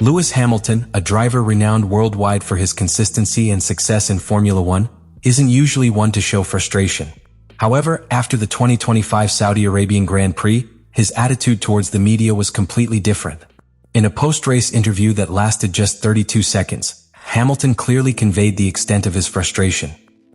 Lewis Hamilton, a driver renowned worldwide for his consistency and success in Formula One, isn't usually one to show frustration. However, after the 2025 Saudi Arabian Grand Prix, his attitude towards the media was completely different. In a post-race interview that lasted just 32 seconds, Hamilton clearly conveyed the extent of his frustration.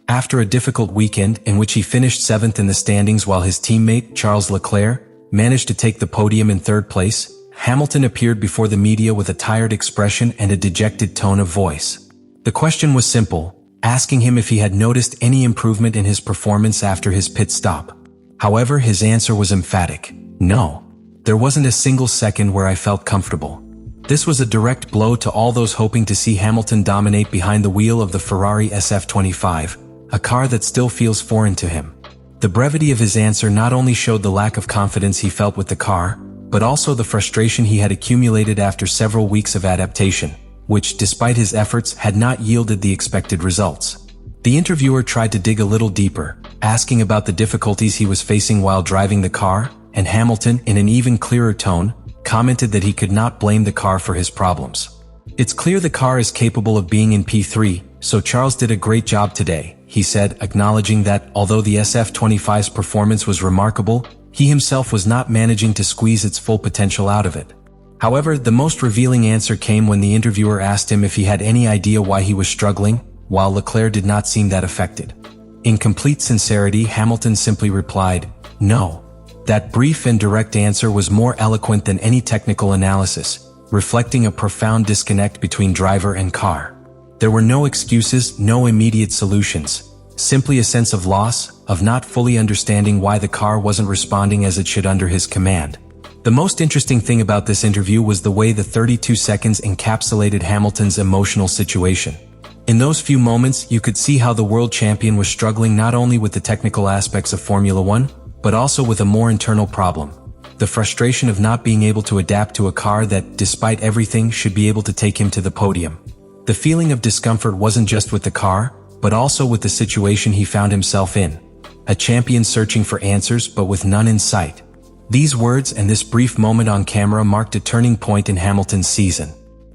After a difficult weekend in which he finished 7th in the standings while his teammate, Charles Leclerc, managed to take the podium in 3rd place, Hamilton appeared before the media with a tired expression and a dejected tone of voice. The question was simple, asking him if he had noticed any improvement in his performance after his pit stop. However, his answer was emphatic. No. There wasn't a single second where I felt comfortable. This was a direct blow to all those hoping to see Hamilton dominate behind the wheel of the Ferrari SF-25, a car that still feels foreign to him. The brevity of his answer not only showed the lack of confidence he felt with the car, but also the frustration he had accumulated after several weeks of adaptation, which, despite his efforts, had not yielded the expected results. The interviewer tried to dig a little deeper, asking about the difficulties he was facing while driving the car, and Hamilton, in an even clearer tone, commented that he could not blame the car for his problems. "It's clear the car is capable of being in P3, so Charles did a great job today," he said, acknowledging that, although the SF-25's performance was remarkable, he himself was not managing to squeeze its full potential out of it. However, the most revealing answer came when the interviewer asked him if he had any idea why he was struggling, while Leclerc did not seem that affected. In complete sincerity, Hamilton simply replied, "No." That brief and direct answer was more eloquent than any technical analysis, reflecting a profound disconnect between driver and car. There were no excuses, no immediate solutions, simply a sense of loss, of not fully understanding why the car wasn't responding as it should under his command. The most interesting thing about this interview was the way the 32 seconds encapsulated Hamilton's emotional situation. In those few moments, you could see how the world champion was struggling not only with the technical aspects of Formula One, but also with a more internal problem. The frustration of not being able to adapt to a car that, despite everything, should be able to take him to the podium. The feeling of discomfort wasn't just with the car, but also with the situation he found himself in. A champion searching for answers but with none in sight. These words and this brief moment on camera marked a turning point in Hamilton's season.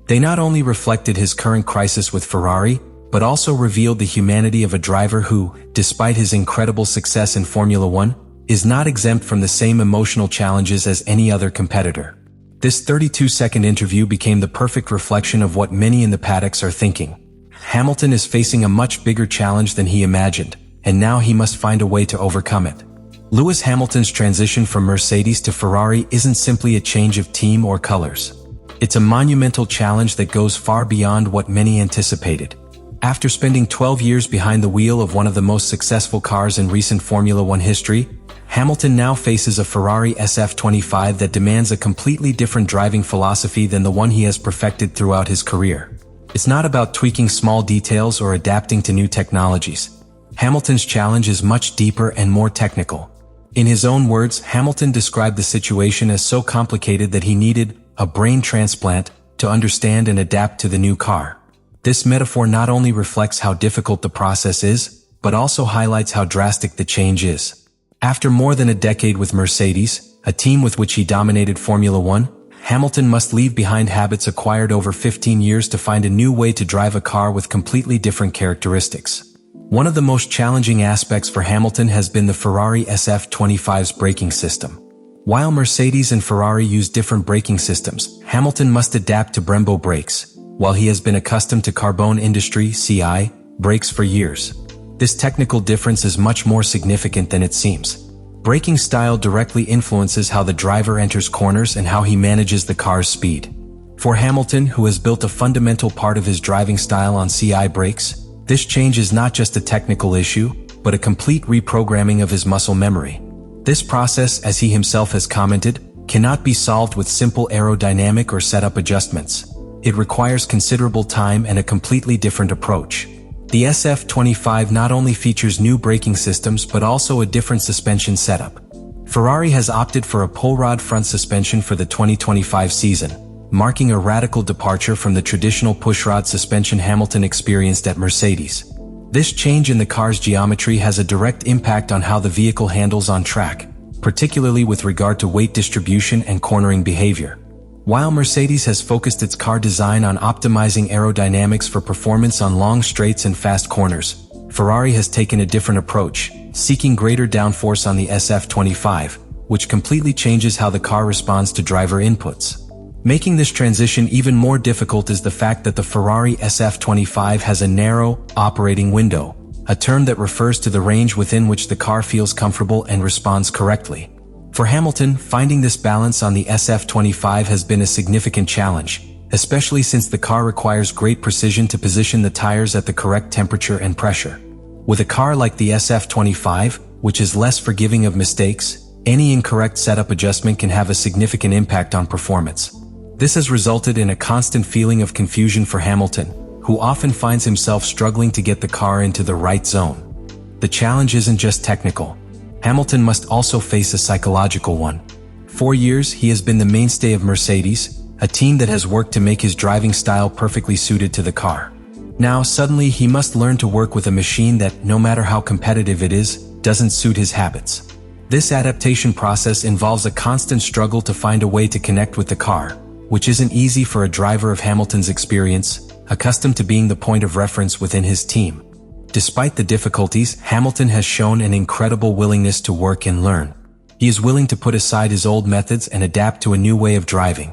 They not only reflected his current crisis with Ferrari, but also revealed the humanity of a driver who, despite his incredible success in Formula One, is not exempt from the same emotional challenges as any other competitor. This 32-second interview became the perfect reflection of what many in the paddocks are thinking. Hamilton is facing a much bigger challenge than he imagined, and now he must find a way to overcome it. Lewis Hamilton's transition from Mercedes to Ferrari isn't simply a change of team or colors. It's a monumental challenge that goes far beyond what many anticipated. After spending 12 years behind the wheel of one of the most successful cars in recent Formula One history, Hamilton now faces a Ferrari SF-25 that demands a completely different driving philosophy than the one he has perfected throughout his career. It's not about tweaking small details or adapting to new technologies. Hamilton's challenge is much deeper and more technical. In his own words, Hamilton described the situation as so complicated that he needed a brain transplant to understand and adapt to the new car. This metaphor not only reflects how difficult the process is, but also highlights how drastic the change is. After more than a decade with Mercedes, a team with which he dominated Formula One, Hamilton must leave behind habits acquired over 15 years to find a new way to drive a car with completely different characteristics. One of the most challenging aspects for Hamilton has been the Ferrari SF-25's braking system. While Mercedes and Ferrari use different braking systems, Hamilton must adapt to Brembo brakes, while he has been accustomed to Carbone Industry (CI) brakes for years. This technical difference is much more significant than it seems. Braking style directly influences how the driver enters corners and how he manages the car's speed. For Hamilton, who has built a fundamental part of his driving style on CI brakes, this change is not just a technical issue, but a complete reprogramming of his muscle memory. This process, as he himself has commented, cannot be solved with simple aerodynamic or setup adjustments. It requires considerable time and a completely different approach. The SF-25 not only features new braking systems but also a different suspension setup. Ferrari has opted for a pull-rod front suspension for the 2025 season, marking a radical departure from the traditional pushrod suspension Hamilton experienced at Mercedes. This change in the car's geometry has a direct impact on how the vehicle handles on track, particularly with regard to weight distribution and cornering behavior. While Mercedes has focused its car design on optimizing aerodynamics for performance on long straights and fast corners, Ferrari has taken a different approach, seeking greater downforce on the SF-25, which completely changes how the car responds to driver inputs. Making this transition even more difficult is the fact that the Ferrari SF-25 has a narrow, operating window, a term that refers to the range within which the car feels comfortable and responds correctly. For Hamilton, finding this balance on the SF-25 has been a significant challenge, especially since the car requires great precision to position the tires at the correct temperature and pressure. With a car like the SF-25, which is less forgiving of mistakes, any incorrect setup adjustment can have a significant impact on performance. This has resulted in a constant feeling of confusion for Hamilton, who often finds himself struggling to get the car into the right zone. The challenge isn't just technical. Hamilton must also face a psychological one. For years, he has been the mainstay of Mercedes, a team that has worked to make his driving style perfectly suited to the car. Now, suddenly, he must learn to work with a machine that, no matter how competitive it is, doesn't suit his habits. This adaptation process involves a constant struggle to find a way to connect with the car, which isn't easy for a driver of Hamilton's experience, accustomed to being the point of reference within his team. Despite the difficulties, Hamilton has shown an incredible willingness to work and learn. He is willing to put aside his old methods and adapt to a new way of driving.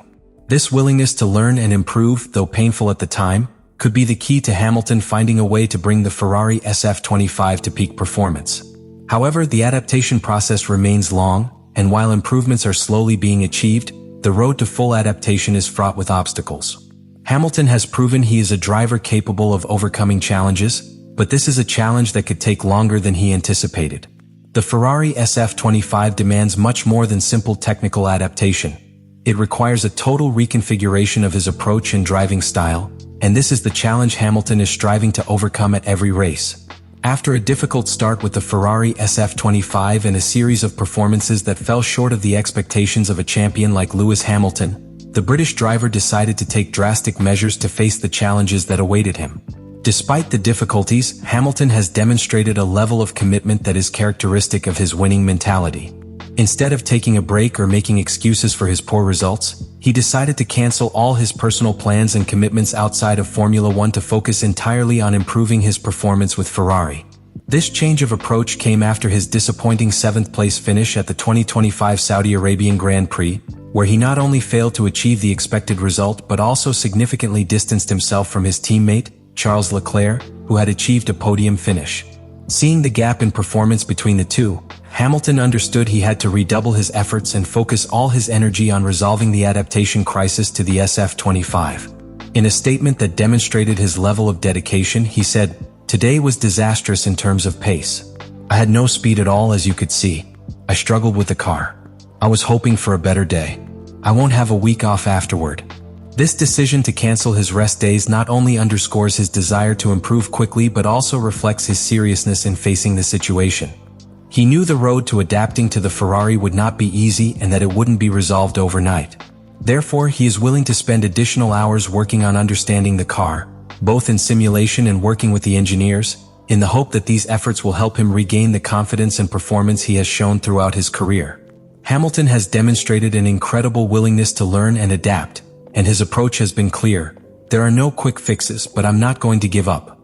This willingness to learn and improve, though painful at the time, could be the key to Hamilton finding a way to bring the Ferrari SF-25 to peak performance. However, the adaptation process remains long, and while improvements are slowly being achieved, the road to full adaptation is fraught with obstacles. Hamilton has proven he is a driver capable of overcoming challenges, but this is a challenge that could take longer than he anticipated. The Ferrari SF-25 demands much more than simple technical adaptation. It requires a total reconfiguration of his approach and driving style, and this is the challenge Hamilton is striving to overcome at every race. After a difficult start with the Ferrari SF-25 and a series of performances that fell short of the expectations of a champion like Lewis Hamilton, the British driver decided to take drastic measures to face the challenges that awaited him. Despite the difficulties, Hamilton has demonstrated a level of commitment that is characteristic of his winning mentality. Instead of taking a break or making excuses for his poor results, he decided to cancel all his personal plans and commitments outside of Formula One to focus entirely on improving his performance with Ferrari. This change of approach came after his disappointing 7th-place finish at the 2025 Saudi Arabian Grand Prix, where he not only failed to achieve the expected result but also significantly distanced himself from his teammate, Charles Leclerc, who had achieved a podium finish. Seeing the gap in performance between the two, Hamilton understood he had to redouble his efforts and focus all his energy on resolving the adaptation crisis to the SF-25. In a statement that demonstrated his level of dedication, he said, "Today was disastrous in terms of pace. I had no speed at all, as you could see. I struggled with the car. I was hoping for a better day. I won't have a week off afterward." This decision to cancel his rest days not only underscores his desire to improve quickly but also reflects his seriousness in facing the situation. He knew the road to adapting to the Ferrari would not be easy and that it wouldn't be resolved overnight. Therefore, he is willing to spend additional hours working on understanding the car, both in simulation and working with the engineers, in the hope that these efforts will help him regain the confidence and performance he has shown throughout his career. Hamilton has demonstrated an incredible willingness to learn and adapt, and his approach has been clear. "There are no quick fixes, but I'm not going to give up."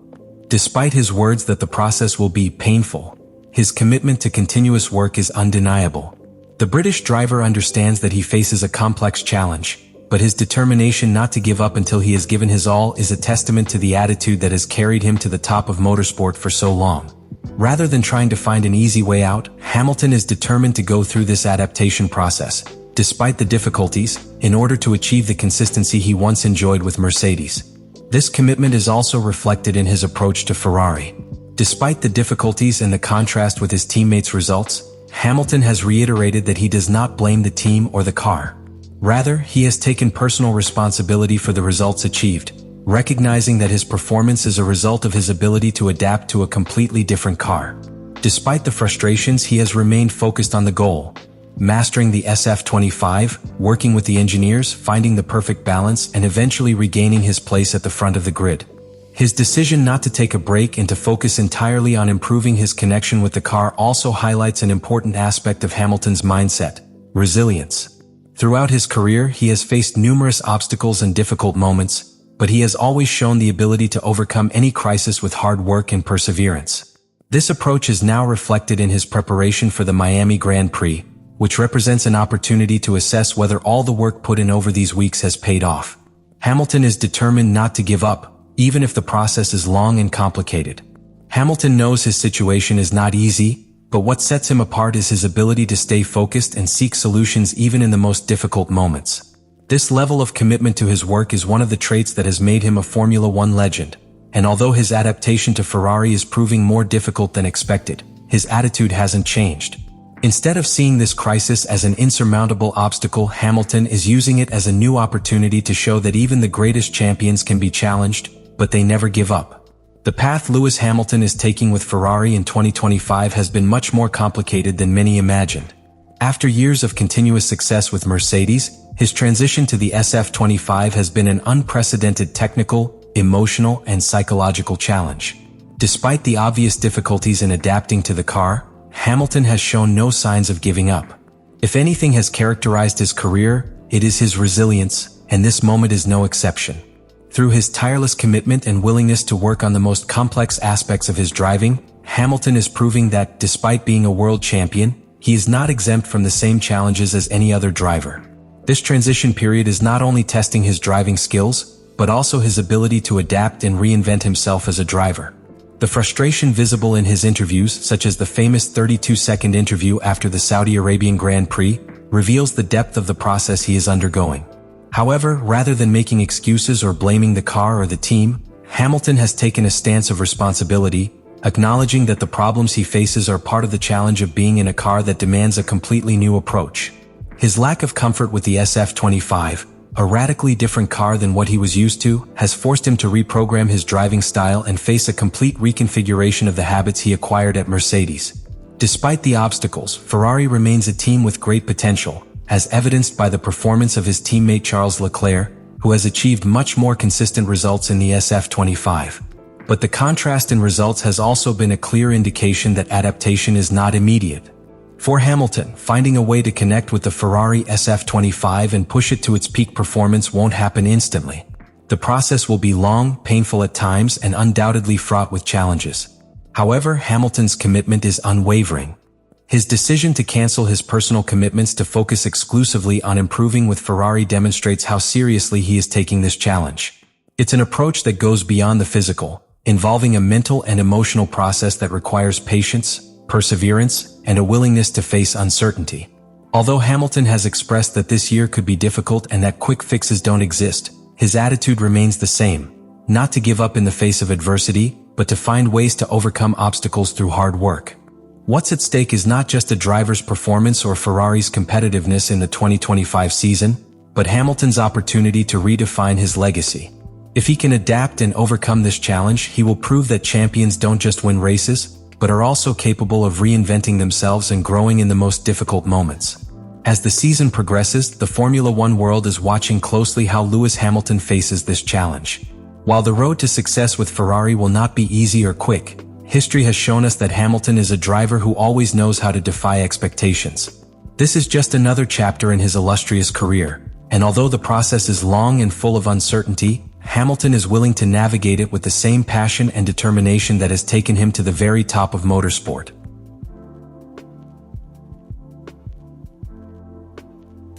Despite his words that the process will be painful, his commitment to continuous work is undeniable. The British driver understands that he faces a complex challenge, but his determination not to give up until he has given his all is a testament to the attitude that has carried him to the top of motorsport for so long. Rather than trying to find an easy way out, Hamilton is determined to go through this adaptation process, despite the difficulties, in order to achieve the consistency he once enjoyed with Mercedes. This commitment is also reflected in his approach to Ferrari. Despite the difficulties and the contrast with his teammates' results, Hamilton has reiterated that he does not blame the team or the car. Rather, he has taken personal responsibility for the results achieved, recognizing that his performance is a result of his ability to adapt to a completely different car. Despite the frustrations, he has remained focused on the goal: mastering the SF-25, working with the engineers, finding the perfect balance, and eventually regaining his place at the front of the grid. His decision not to take a break and to focus entirely on improving his connection with the car also highlights an important aspect of Hamilton's mindset: resilience. Throughout his career, he has faced numerous obstacles and difficult moments, but he has always shown the ability to overcome any crisis with hard work and perseverance. This approach is now reflected in his preparation for the Miami Grand Prix, which represents an opportunity to assess whether all the work put in over these weeks has paid off. Hamilton is determined not to give up, even if the process is long and complicated. Hamilton knows his situation is not easy, but what sets him apart is his ability to stay focused and seek solutions even in the most difficult moments. This level of commitment to his work is one of the traits that has made him a Formula One legend, and although his adaptation to Ferrari is proving more difficult than expected, his attitude hasn't changed. Instead of seeing this crisis as an insurmountable obstacle, Hamilton is using it as a new opportunity to show that even the greatest champions can be challenged, but they never give up. The path Lewis Hamilton is taking with Ferrari in 2025 has been much more complicated than many imagined. After years of continuous success with Mercedes, his transition to the SF-25 has been an unprecedented technical, emotional, and psychological challenge. Despite the obvious difficulties in adapting to the car, Hamilton has shown no signs of giving up. If anything has characterized his career, it is his resilience, and this moment is no exception. Through his tireless commitment and willingness to work on the most complex aspects of his driving, Hamilton is proving that, despite being a world champion, he is not exempt from the same challenges as any other driver. This transition period is not only testing his driving skills, but also his ability to adapt and reinvent himself as a driver. The frustration visible in his interviews, such as the famous 32-second interview after the Saudi Arabian Grand Prix, reveals the depth of the process he is undergoing. However, rather than making excuses or blaming the car or the team, Hamilton has taken a stance of responsibility, acknowledging that the problems he faces are part of the challenge of being in a car that demands a completely new approach. His lack of comfort with the SF-25, a radically different car than what he was used to, has forced him to reprogram his driving style and face a complete reconfiguration of the habits he acquired at Mercedes. Despite the obstacles, Ferrari remains a team with great potential, as evidenced by the performance of his teammate Charles Leclerc, who has achieved much more consistent results in the SF-25. But the contrast in results has also been a clear indication that adaptation is not immediate. For Hamilton, finding a way to connect with the Ferrari SF-25 and push it to its peak performance won't happen instantly. The process will be long, painful at times, and undoubtedly fraught with challenges. However, Hamilton's commitment is unwavering. His decision to cancel his personal commitments to focus exclusively on improving with Ferrari demonstrates how seriously he is taking this challenge. It's an approach that goes beyond the physical, involving a mental and emotional process that requires patience, perseverance, and a willingness to face uncertainty. Although Hamilton has expressed that this year could be difficult and that quick fixes don't exist, his attitude remains the same: not to give up in the face of adversity, but to find ways to overcome obstacles through hard work. What's at stake is not just a driver's performance or Ferrari's competitiveness in the 2025 season, but Hamilton's opportunity to redefine his legacy. If he can adapt and overcome this challenge, he will prove that champions don't just win races, but are also capable of reinventing themselves and growing in the most difficult moments. As the season progresses, the Formula One world is watching closely how Lewis Hamilton faces this challenge. While the road to success with Ferrari will not be easy or quick, history has shown us that Hamilton is a driver who always knows how to defy expectations. This is just another chapter in his illustrious career, and although the process is long and full of uncertainty, Hamilton is willing to navigate it with the same passion and determination that has taken him to the very top of motorsport.